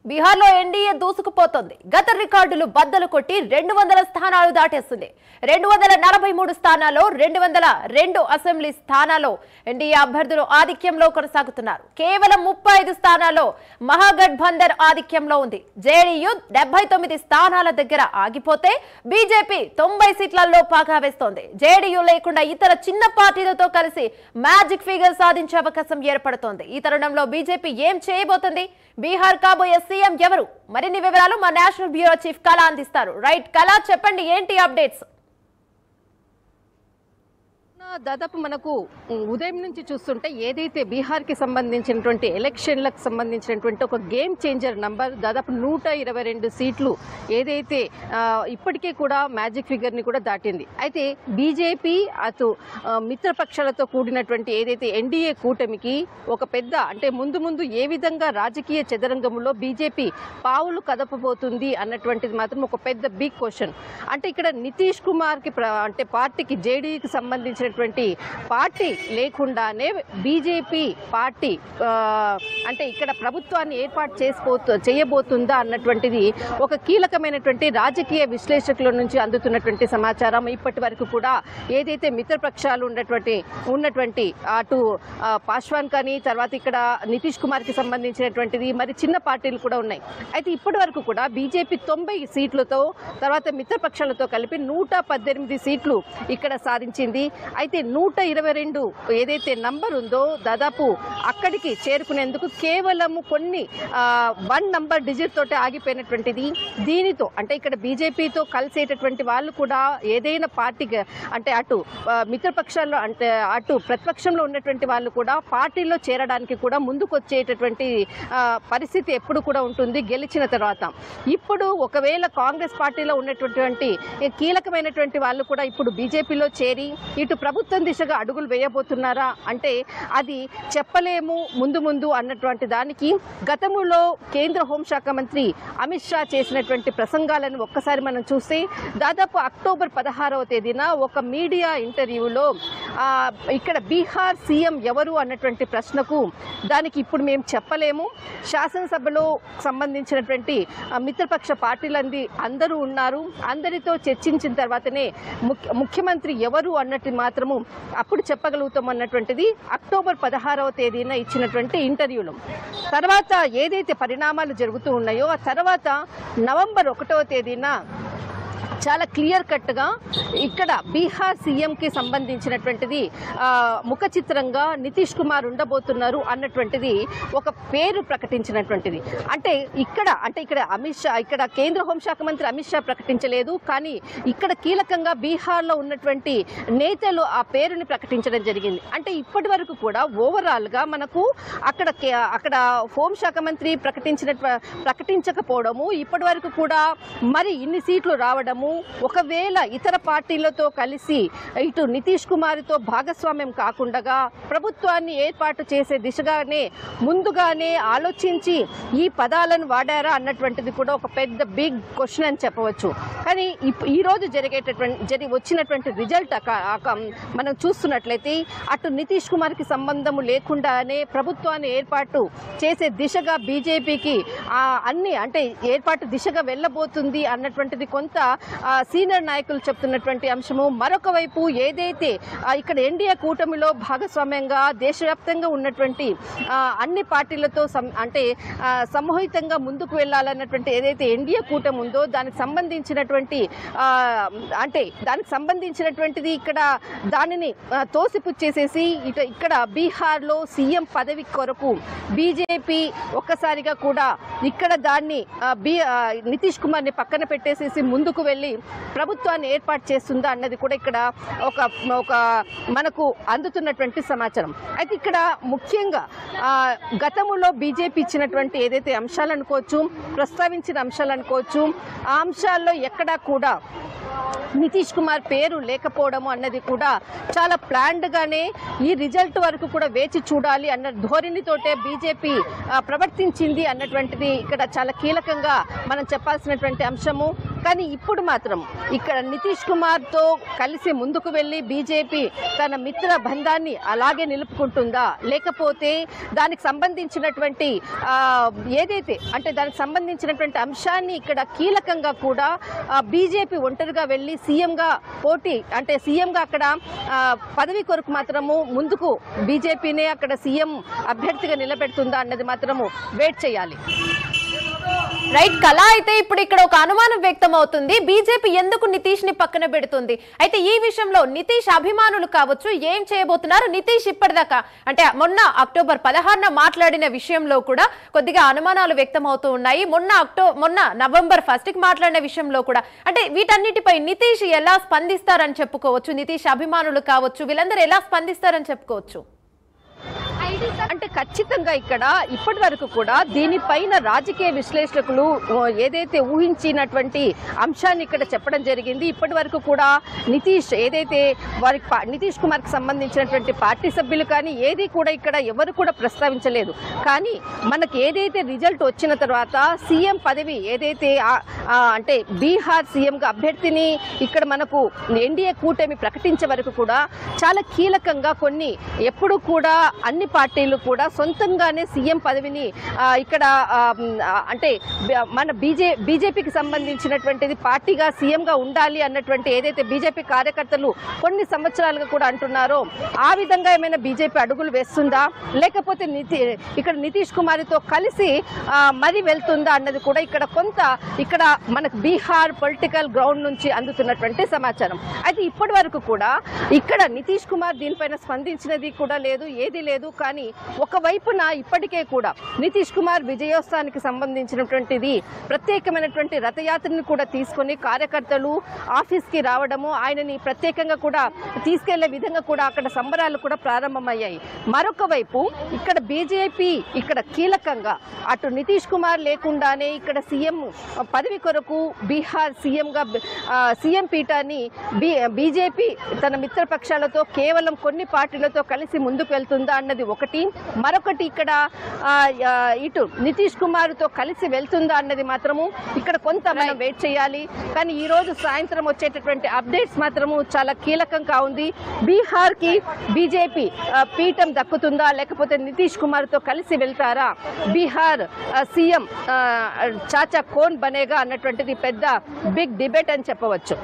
బీహార్లో ఎన్డీఏ దూసుకుపోతోంది. గత రికార్డులు బద్దలు కొట్టి 200 స్థానాలు దాటేస్తుంది. 243 స్థానాల్లో 202 అసెంబ్లీ స్థానాల్లో ఎన్డీఏ అభ్యర్థులు ఆధిక్యంలో కొనసాగుతున్నారు. కేవలం 35 స్థానాల్లో మహాగఠబంధన్ ఆధిక్యంలో ఉంది. జేడీయూ 79 స్థానాల దగ్గర ఆగిపోతే బీజేపీ 90 సీట్లలో పాగా వేస్తోంది. జేడీయూ లేకుండా ఇతర చిన్న పార్టీలతో కలిసి మ్యాజిక్ ఫిగర్ సాధించే అవకాశం ఏర్పడుతోంది. ఈ తరుణంలో బీజేపీ ఏం చేయబోతుంది? బీహార్ కాబోయే సీఎం ఎవరు? మరిన్ని వివరాలు మా నేషనల్ బ్యూరో చీఫ్ కళ అందిస్తారు. రైట్ కళ, చెప్పండి ఏంటి అప్డేట్స్? దాదాపు మనకు ఉదయం నుంచి చూస్తుంటే ఏదైతే బీహార్కి సంబంధించినటువంటి ఎలక్షన్లకు సంబంధించినటువంటి ఒక గేమ్ చేంజర్ నంబర్ దాదాపు 122 సీట్లు ఏదైతే ఇప్పటికే కూడా మ్యాజిక్ ఫిగర్ని కూడా దాటింది. అయితే బీజేపీ అటు మిత్రపక్షాలతో కూడినటువంటి ఏదైతే ఎన్డీఏ కూటమికి ఒక పెద్ద అంటే ముందు ఏ విధంగా రాజకీయ చదరంగంలో బీజేపీ పావులు కదపబోతుంది అన్నటువంటిది మాత్రం ఒక పెద్ద బిగ్ క్వశ్చన్. అంటే ఇక్కడ నితీష్ కుమార్కి అంటే పార్టీకి జేడీయూకి సంబంధించిన పార్టీ లేకుండానే బీజేపీ పార్టీ అంటే ఇక్కడ ప్రభుత్వాన్ని ఏర్పాటు చేయబోతుందా అన్నటువంటిది ఒక కీలకమైనటువంటి రాజకీయ విశ్లేషకుల నుంచి అందుతున్నటువంటి సమాచారం. ఇప్పటి వరకు కూడా ఏదైతే మిత్రపక్షాలు ఉన్నటువంటి అటు పాస్వాన్ కానీ తర్వాత ఇక్కడ నితీష్ కుమార్కి సంబంధించినటువంటిది మరి చిన్న పార్టీలు కూడా ఉన్నాయి. అయితే ఇప్పటి వరకు కూడా బీజేపీ 90 సీట్లతో తర్వాత మిత్రపక్షాలతో కలిపి 118 సీట్లు ఇక్కడ సాధించింది. అయితే 122 ఏదైతే నంబర్ ఉందో దాదాపు అక్కడికి చేరుకునేందుకు కేవలం కొన్ని 1 నంబర్ డిజిట్ తోటి ఆగిపోయినటువంటిది. దీనితో అంటే ఇక్కడ బీజేపీతో కలిసేటటువంటి వాళ్ళు కూడా ఏదైనా పార్టీకి అంటే అటు మిత్రపక్షాల్లో అంటే అటు ప్రతిపక్షంలో ఉన్నటువంటి వాళ్ళు కూడా పార్టీలో చేరడానికి కూడా ముందుకు వచ్చేటటువంటి పరిస్థితి ఎప్పుడు కూడా ఉంటుంది గెలిచిన తర్వాత. ఇప్పుడు ఒకవేళ కాంగ్రెస్ పార్టీలో ఉన్నటువంటి కీలకమైనటువంటి వాళ్ళు కూడా ఇప్పుడు బీజేపీలో చేరి ఇటు ప్రభుత్వం దిశగా అడుగులు వేయబోతున్నారా అంటే అది చెప్పలేము ముందు అన్నటువంటి దానికి గతంలో కేంద్ర హోంశాఖ మంత్రి అమిత్ షా చేసినటువంటి ప్రసంగాలను ఒక్కసారి మనం చూస్తే దాదాపు అక్టోబర్ 16వ తేదీన ఒక మీడియా ఇంటర్వ్యూలో ఇక్కడ బీహార్ సీఎం ఎవరు అన్నటువంటి ప్రశ్నకు దానికి ఇప్పుడు మేము చెప్పలేము, శాసనసభలో సంబంధించినటువంటి మిత్రపక్ష పార్టీలంది అందరూ ఉన్నారు, అందరితో చర్చించిన తర్వాతనే ముఖ్యమంత్రి ఎవరు అన్నట్టు మాత్రము అప్పుడు చెప్పగలుగుతాం అన్నటువంటిది అక్టోబర్ 16వ తేదీన ఇచ్చినటువంటి ఇంటర్వ్యూలో. తర్వాత ఏదైతే పరిణామాలు జరుగుతూ ఉన్నాయో ఆ తర్వాత నవంబర్ 1వ తేదీన చాలా క్లియర్ కట్గా ఇక్కడ బీహార్ సీఎంకి సంబంధించినటువంటిది ముఖ చిత్రంగా నితీష్ కుమార్ ఉండబోతున్నారు అన్నటువంటిది ఒక పేరు ప్రకటించినటువంటిది. అంటే ఇక్కడ అమిత్ షా ఇక్కడ కేంద్ర హోంశాఖ మంత్రి అమిత్ షా ప్రకటించలేదు, కానీ ఇక్కడ కీలకంగా బీహార్లో ఉన్నటువంటి నేతలు ఆ పేరుని ప్రకటించడం జరిగింది. అంటే ఇప్పటి వరకు కూడా ఓవరాల్గా మనకు అక్కడ హోంశాఖ మంత్రి ప్రకటించకపోవడము, ఇప్పటి వరకు కూడా మరి ఇన్ని సీట్లు రావడము, ఒకవేళ ఇతర పార్టీలతో కలిసి ఇటు నితీష్ కుమార్తో భాగస్వామ్యం కాకుండా ప్రభుత్వాన్ని ఏర్పాటు చేసే దిశగానే ముందుగానే ఆలోచించి ఈ పదాలను వాడారా అన్నటువంటిది కూడా ఒక పెద్ద బిగ్ క్వశ్చన్ అని చెప్పవచ్చు. కానీ ఈ రోజు వచ్చినటువంటి రిజల్ట్ మనం చూస్తున్నట్లయితే అటు నితీష్ కుమార్కి సంబంధం లేకుండానే ప్రభుత్వాన్ని ఏర్పాటు చేసే దిశగా బీజేపీకి అన్ని అంటే ఏర్పాటు దిశగా వెళ్ళబోతుంది అన్నటువంటిది కొంత సీనియర్ నాయకులు చెప్తున్నటువంటి అంశము. మరొక వైపు ఏదైతే ఇక్కడ ఎన్డీఏ కూటమిలో భాగస్వామ్యంగా దేశవ్యాప్తంగా ఉన్నటువంటి అన్ని పార్టీలతో అంటే సమూహితంగా ముందుకు వెళ్ళాలన్నటువంటి ఏదైతే ఎన్డీఏ కూటమి ఉందో దానికి సంబంధించినటువంటిది ఇక్కడ దానిని తోసిపుచ్చేసేసి ఇక్కడ బీహార్లో సీఎం పదవి కొరకు బీజేపీ ఒక్కసారిగా కూడా ఇక్కడ దాన్ని నితీష్ కుమార్ని పక్కన పెట్టేసేసి ముందుకు వెళ్ళి ప్రభుత్వాన్ని ఏర్పాటు చేస్తుందా అన్నది కూడా ఇక్కడ ఒక మనకు అందుతున్నటువంటి సమాచారం. అయితే ఇక్కడ ముఖ్యంగా గతంలో బీజేపీ ఇచ్చినటువంటి ఏదైతే అంశాలు అనుకోవచ్చు, ప్రస్తావించిన అంశాలు అనుకోవచ్చు, ఆ అంశాల్లో ఎక్కడా కూడా నితీష్ కుమార్ పేరు లేకపోవడము అన్నది కూడా చాలా ప్లాన్డ్గానే ఈ రిజల్ట్ వరకు కూడా వేచి చూడాలి అన్న ధోరణితోటే బీజేపీ ప్రవర్తించింది అన్నటువంటిది ఇక్కడ చాలా కీలకంగా మనం చెప్పాల్సినటువంటి అంశము. కానీ ఇప్పుడు మాత్రం ఇక్కడ నితీష్ కుమార్తో కలిసి ముందుకు వెళ్ళి బీజేపీ తన మిత్ర బంధాన్ని అలాగే నిలుపుకుంటుందా, లేకపోతే దానికి సంబంధించినటువంటి ఏదైతే అంటే దానికి సంబంధించినటువంటి అంశాన్ని ఇక్కడ కీలకంగా కూడా బీజేపీ ఒంటరిగా వెళ్ళి సీఎంగా పోటీ అంటే సీఎంగా అక్కడ పదవి కొరకు మాత్రము ముందుకు బీజేపీనే అక్కడ సీఎం అభ్యర్థిగా నిలబెడుతుందా అన్నది మాత్రము వెయిట్ చేయాలి. రైట్ కళ. అయితే ఇప్పుడు ఇక్కడ ఒక అనుమానం వ్యక్తం అవుతుంది, బీజేపీ ఎందుకు నితీష్ ని పక్కన పెడుతుంది? అయితే ఈ విషయంలో నితీష్ అభిమానులు కావచ్చు ఏం చేయబోతున్నారు? నితీష్ ఇప్పటిదాకా అంటే మొన్న అక్టోబర్ 16న మాట్లాడిన విషయంలో కూడా కొద్దిగా అనుమానాలు వ్యక్తం అవుతూ ఉన్నాయి. మొన్న నవంబర్ 1కి మాట్లాడిన విషయంలో కూడా అంటే వీటన్నిటిపై నితీష్ ఎలా స్పందిస్తారని చెప్పుకోవచ్చు? నితీష్ అభిమానులు కావచ్చు వీళ్ళందరూ ఎలా స్పందిస్తారని చెప్పుకోవచ్చు? అంటే ఖచ్చితంగా ఇక్కడ ఇప్పటి వరకు కూడా దీనిపైన రాజకీయ విశ్లేషకులు ఏదైతే ఊహించినటువంటి అంశాన్ని ఇక్కడ చెప్పడం జరిగింది. ఇప్పటి వరకు కూడా నితీష్ ఏదైతే నితీష్ కుమార్ కి సంబంధించినటువంటి పార్టీ సభ్యులు కానీ ఏది కూడా ఇక్కడ ఎవరు కూడా ప్రస్తావించలేదు. కానీ మనకి ఏదైతే రిజల్ట్ వచ్చిన తర్వాత సీఎం పదవి ఏదైతే అంటే బీహార్ సీఎంగా అభ్యర్థిని ఇక్కడ మనకు ఎన్డీఏ కూటమి ప్రకటించే వరకు కూడా చాలా కీలకంగా కొన్ని ఎప్పుడు కూడా అన్ని పార్టీలు కూడా సొంతంగానే సీఎం పదవిని ఇక్కడ అంటే మన బీజేపీకి సంబంధించినటువంటిది పార్టీగా సీఎంగా ఉండాలి అన్నటువంటి ఏదైతే బీజేపీ కార్యకర్తలు కొన్ని సంవత్సరాలుగా కూడా అంటున్నారో ఆ విధంగా ఏమైనా బీజేపీ అడుగులు వేస్తుందా, లేకపోతే ఇక్కడ నితీష్ కుమార్తో కలిసి మరి వెళ్తుందా అన్నది కూడా ఇక్కడ మనకు బీహార్ పొలిటికల్ గ్రౌండ్ నుంచి అందుతున్నటువంటి సమాచారం. అయితే ఇప్పటి వరకు కూడా ఇక్కడ నితీష్ కుమార్ దీనిపైన స్పందించినది కూడా లేదు, ఏది లేదు. కానీ ఒకవైపున ఇప్పటికే కూడా నితీష్ కుమార్ విజయోత్సవానికి సంబంధించినటువంటిది ప్రత్యేకమైనటువంటి రథయాత్రని కూడా తీసుకొని కార్యకర్తలు ఆఫీస్కి రావడము, ఆయనని ప్రత్యేకంగా కూడా తీసుకెళ్లే విధంగా కూడా అక్కడ సంబరాలు కూడా ప్రారంభమయ్యాయి. మరొక వైపు ఇక్కడ బీజేపీ ఇక్కడ కీలకంగా అటు నితీష్ కుమార్ లేకుండానే ఇక్కడ సీఎం పదవి కొరకు బీహార్ సీఎం పీఠాన్ని బీజేపీ తన మిత్రపక్షాలతో కేవలం కొన్ని పార్టీలతో కలిసి ముందుకు వెళ్తుందా అన్నది ఒకటి. మరొకటి ఇక్కడ ఇటు నితీష్ కుమార్తో కలిసి వెళ్తుందా అన్నది మాత్రము ఇక్కడ కొంత మనం వెయిట్ చేయాలి. కానీ ఈ రోజు సాయంత్రం వచ్చేటటువంటి అప్డేట్స్ మాత్రము చాలా కీలకంగా ఉంది. బీహార్ కి బీజేపీ పీఠం దక్కుతుందా, లేకపోతే నితీష్ కుమార్తో కలిసి వెళ్తారా, బీహార్ సీఎం చాచా కోన్ బనేగా అన్నటువంటిది పెద్ద బిగ్ డిబేట్ అని చెప్పవచ్చు.